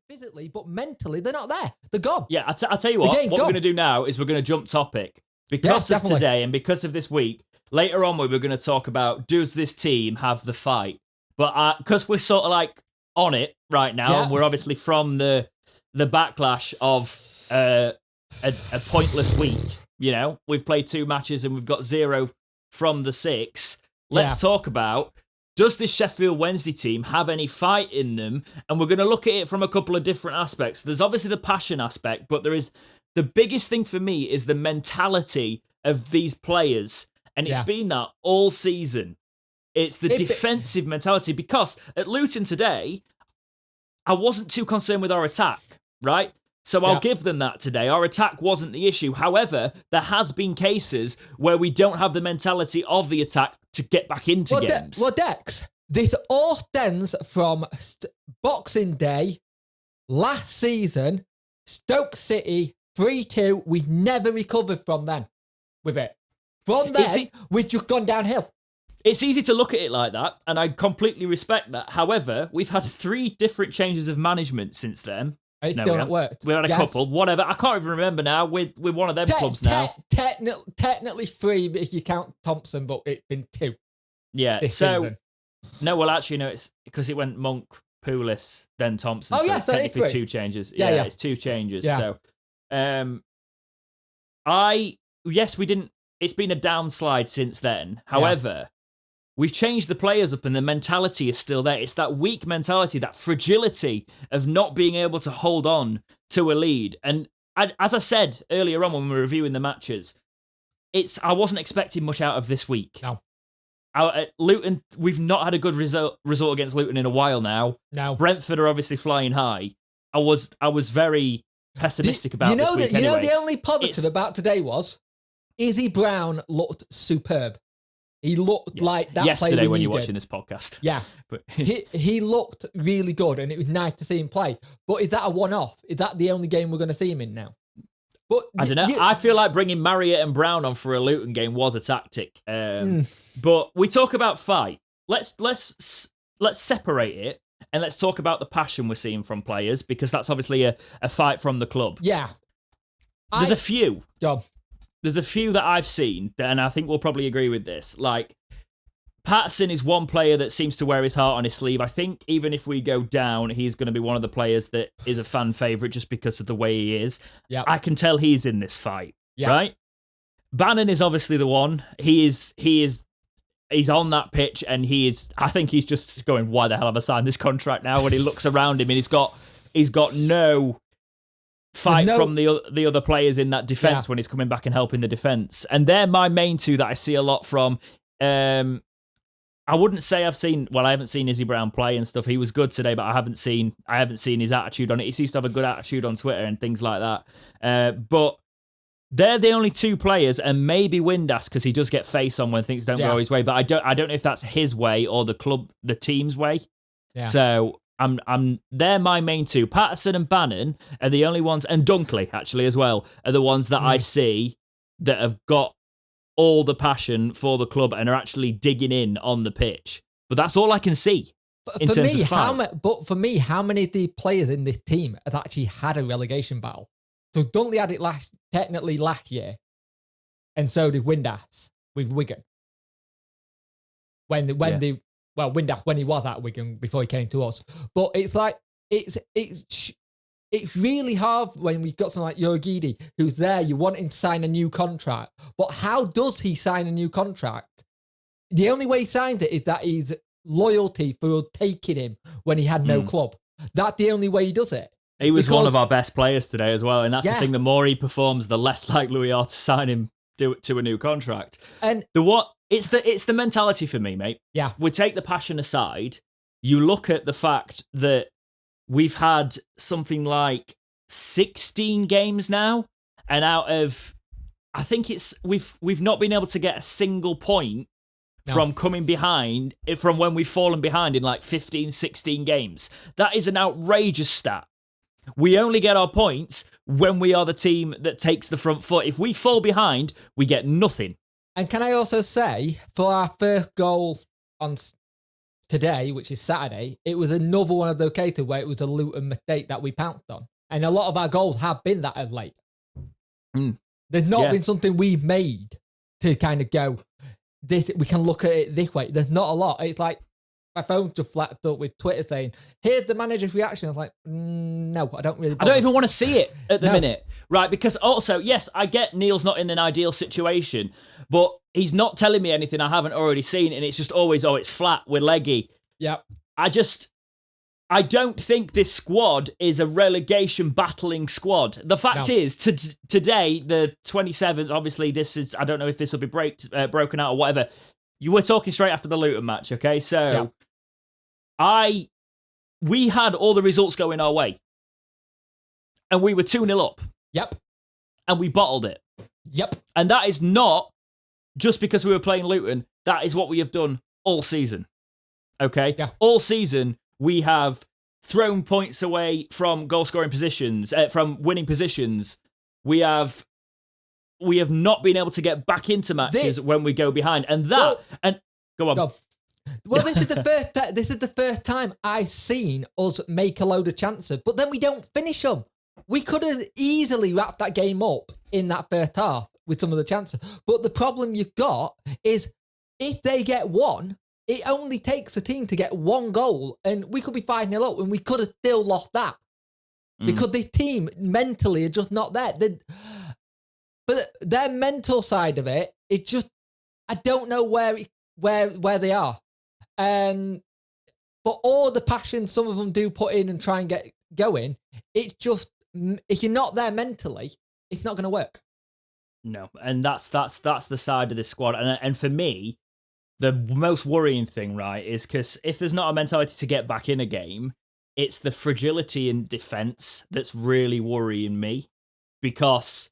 physically, but mentally they're not there. They're gone. Yeah, I'll tell you what we're going to do now is we're going to jump topic. Because of today and because of this week, later on we're going to talk about, does this team have the fight? But because we're sort of like on it right now, and we're obviously from the backlash of a pointless week. You know, we've played 2 matches and we've got 0 from the 6. Let's talk about, does this Sheffield Wednesday team have any fight in them? And we're going to look at it from a couple of different aspects. There's obviously the passion aspect, but there is the biggest thing for me is the mentality of these players. And it's been that all season. It's the defensive mentality, because at Luton today, I wasn't too concerned with our attack, right? So I'll give them that today. Our attack wasn't the issue. However, there has been cases where we don't have the mentality of the attack to get back into games. Dex, this all stems from Boxing Day, last season, Stoke City, 3-2. We never recovered from then with it. From then, we've just gone downhill. It's easy to look at it like that, and I completely respect that. However, we've had 3 different changes of management since then. It's still not worked. We had a couple, whatever. I can't even remember now. We're one of them clubs now. Technically 3 if you count Thompson, but it's been 2. Yeah, so... Season. No, well, actually, no, it's because it went Monk, Pulis, then Thompson. Oh, so it's technically 3. 2 changes. Yeah, it's 2 changes. Yeah. So, we didn't... It's been a downslide since then. However... We've changed the players up and the mentality is still there. It's that weak mentality, that fragility of not being able to hold on to a lead. And as I said earlier on when we were reviewing the matches, I wasn't expecting much out of this week. No. At Luton, we've not had a good result against Luton in a while now. No. Brentford are obviously flying high. I was very pessimistic about this week anyway. You know the only positive about today was Izzy Brown looked superb. He looked like that yesterday player when you're watching this podcast. Yeah. But he looked really good and it was nice to see him play. But is that a one-off? Is that the only game we're going to see him in now? But I don't know. I feel like bringing Marriott and Brown on for a Luton game was a tactic. But we talk about fight. Let's separate it and let's talk about the passion we're seeing from players, because that's obviously a fight from the club. Yeah. There's a few. Job. There's a few that I've seen, and I think we'll probably agree with this. Like, Patterson is one player that seems to wear his heart on his sleeve. I think even if we go down, he's going to be one of the players that is a fan favourite just because of the way he is. Yep. I can tell he's in this fight, right? Bannon is obviously the one. He's on that pitch, and I think he's just going, why the hell have I signed this contract now? When he looks around him, and he's got no fight from the other players in that defence when he's coming back and helping the defence. And they're my main 2 that I see a lot from. I wouldn't say I haven't seen Izzy Brown play and stuff. He was good today, but I haven't seen his attitude on it. He seems to have a good attitude on Twitter and things like that. But they're the only 2 players, and maybe Windass, because he does get face on when things don't go his way. But I don't know if that's his way or the team's way. Yeah. So they're my main 2. Patterson and Bannon are the only ones, and Dunkley actually as well, are the ones that I see that have got all the passion for the club and are actually digging in on the pitch. But that's all I can see. But for me, how many of the players in this team have actually had a relegation battle? So Dunkley had it technically last year, and so did Windass with Wigan. Windass when he was at Wigan before he came to us. But it's like it's really hard when we've got someone like Yorgidi who's there. You want him to sign a new contract, but how does he sign a new contract? The only way he signs it is that he's loyalty for taking him when he had no club. That's the only way he does it. He was one of our best players today as well, and that's the thing. The more he performs, the less likely we are to sign him to a new contract. And it's the mentality for me, mate. Yeah, we take the passion aside. You look at the fact that we've had something like 16 games now, and out of, I think we've not been able to get a single point from coming behind, from when we've fallen behind in like 15, 16 games. That is an outrageous stat. We only get our points when we are the team that takes the front foot. If we fall behind, we get nothing. And can I also say, for our first goal on today, which is Saturday, it was another one of the cases where it was a Luton mistake that we pounced on. And a lot of our goals have been that of late. There's not been something we've made to kind of go, this. We can look at it this way. There's not a lot. It's like my phone just flapped up with Twitter saying, here's the manager's reaction. I was like, no, I don't really bother. I don't even want to see it at the minute. Right, because also, yes, I get Neil's not in an ideal situation, but he's not telling me anything I haven't already seen, and it's just always, it's flat, we're leggy. Yep. I don't think this squad is a relegation battling squad. The fact is, today, the 27th, obviously this is, I don't know if this will be broken out or whatever. You were talking straight after the Luton match, okay? So, we had all the results going our way. And we were 2-0 up. Yep. And we bottled it. Yep. And that is not just because we were playing Luton. That is what we have done all season. Okay? Yeah. All season, we have thrown points away from goal-scoring positions, from winning positions. We have not been able to get back into matches when we go behind. And go on. Go. Well, this is the first time I've seen us make a load of chances, but then we don't finish them. We could have easily wrapped that game up in that first half with some of the chances. But the problem you've got is if they get one, it only takes a team to get one goal, and we could be 5-0 up, and we could have still lost that. Because the team mentally are just not there. But their mental side of it, it's just, I don't know where they are. But all the passion some of them do put in and try and get going, it's just, if you're not there mentally, it's not going to work. No, and that's the side of this squad. And for me, the most worrying thing, right, is because if there's not a mentality to get back in a game, it's the fragility in defence that's really worrying me. Because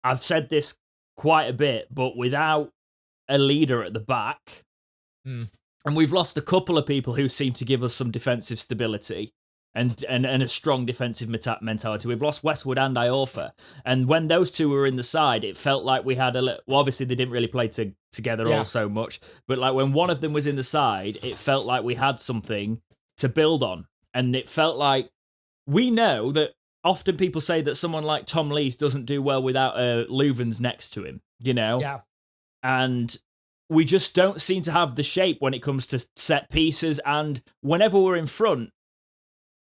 I've said this quite a bit, but without a leader at the back, and we've lost a couple of people who seem to give us some defensive stability and a strong defensive mentality. We've lost Westwood and Iorfa. And when those two were in the side, it felt like we had well, obviously they didn't really play together all so much, but like when one of them was in the side, it felt like we had something to build on. And it felt like, we know that often people say that someone like Tom Lees doesn't do well without Louvens next to him, you know? Yeah. And we just don't seem to have the shape when it comes to set pieces. And whenever we're in front,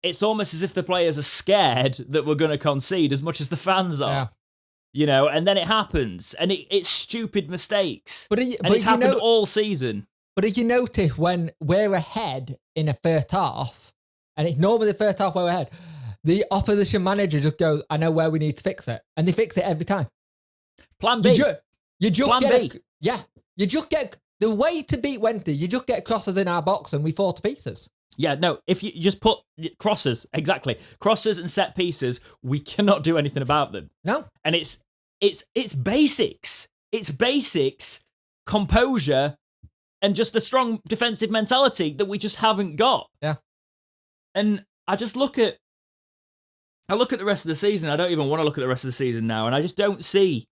it's almost as if the players are scared that we're going to concede as much as the fans are. Yeah. You know, and then it happens. And it's stupid mistakes. But it's happened all season. But if you notice, when we're ahead in a first half, and it's normally the first half where we're ahead, the opposition manager just goes, I know where we need to fix it. And they fix it every time. Plan B. You just Plan get B. You just get the way to beat Wednesday. You just get crosses in our box and we fall to pieces. Yeah, no, if you just put crosses, exactly. Crosses and set pieces, we cannot do anything about them. No. And it's basics. It's basics, composure, and just a strong defensive mentality that we just haven't got. Yeah. And I look at the rest of the season. I don't even want to look at the rest of the season now, and I just don't see.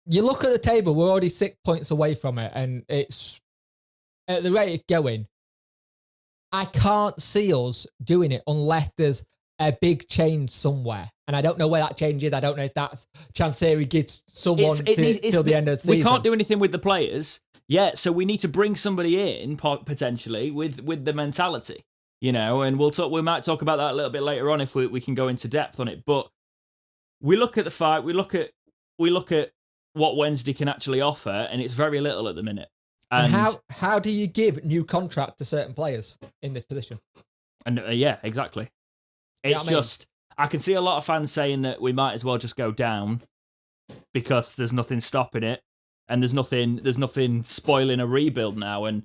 You look at the table, we're already 6 points away from it, and it's at the rate it's going. I can't see us doing it unless there's a big change somewhere. And I don't know where that change is. I don't know if that's Chansiri gives someone till the end of the season. We can't do anything with the players yet, so we need to bring somebody in, potentially, with the mentality, you know, and we might talk about that a little bit later on if we can go into depth on it. But we look at the fight, we look at what Wednesday can actually offer, and it's very little at the minute. And how do you give new contract to certain players in this position? And yeah, exactly. It's just, I can see a lot of fans saying that we might as well just go down because there's nothing stopping it, and there's nothing spoiling a rebuild now. And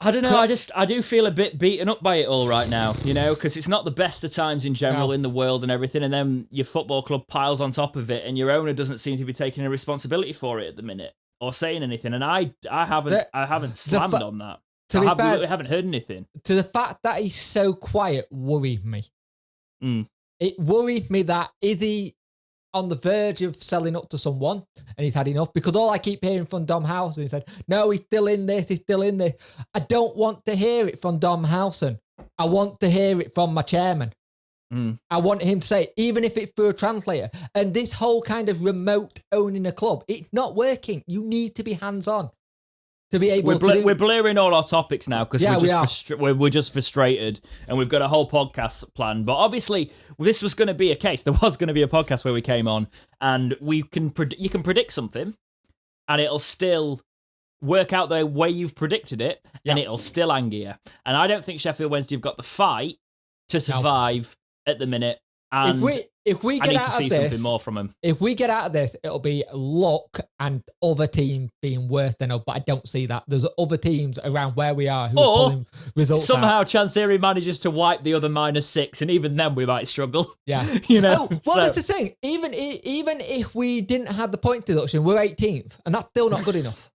I don't know, I do feel a bit beaten up by it all right now, you know, because it's not the best of times in general in the world and everything, and then your football club piles on top of it, and your owner doesn't seem to be taking any responsibility for it at the minute or saying anything. And I haven't slammed on that. We haven't heard anything. To the fact that he's so quiet worried me. It worried me that is he on the verge of selling up to someone, and he's had enough, because all I keep hearing from Dom Howson, he said, no, he's still in this, he's still in this. I don't want to hear it from Dom Howson. I want to hear it from my chairman. I want him to say, even if it's through a translator, and this whole kind of remote owning a club, it's not working. You need to be hands-on to be able to We're blurring all our topics now because we're just frustrated, and we've got a whole podcast planned. But obviously, this was going to be a case. There was going to be a podcast where we came on, and you can predict something, and it'll still work out the way you've predicted it, and it'll still anger you. And I don't think Sheffield Wednesday have got the fight to survive at the minute. And if we get I need out to see of this, something more from them. If we get out of this, it'll be luck and other teams being worse than us. But I don't see that. There's other teams around where we are who are pulling results somehow out. Chancery manages to wipe the other -6, and even then we might struggle. Yeah, that's the thing. Even if we didn't have the point deduction, we're 18th, and that's still not good enough.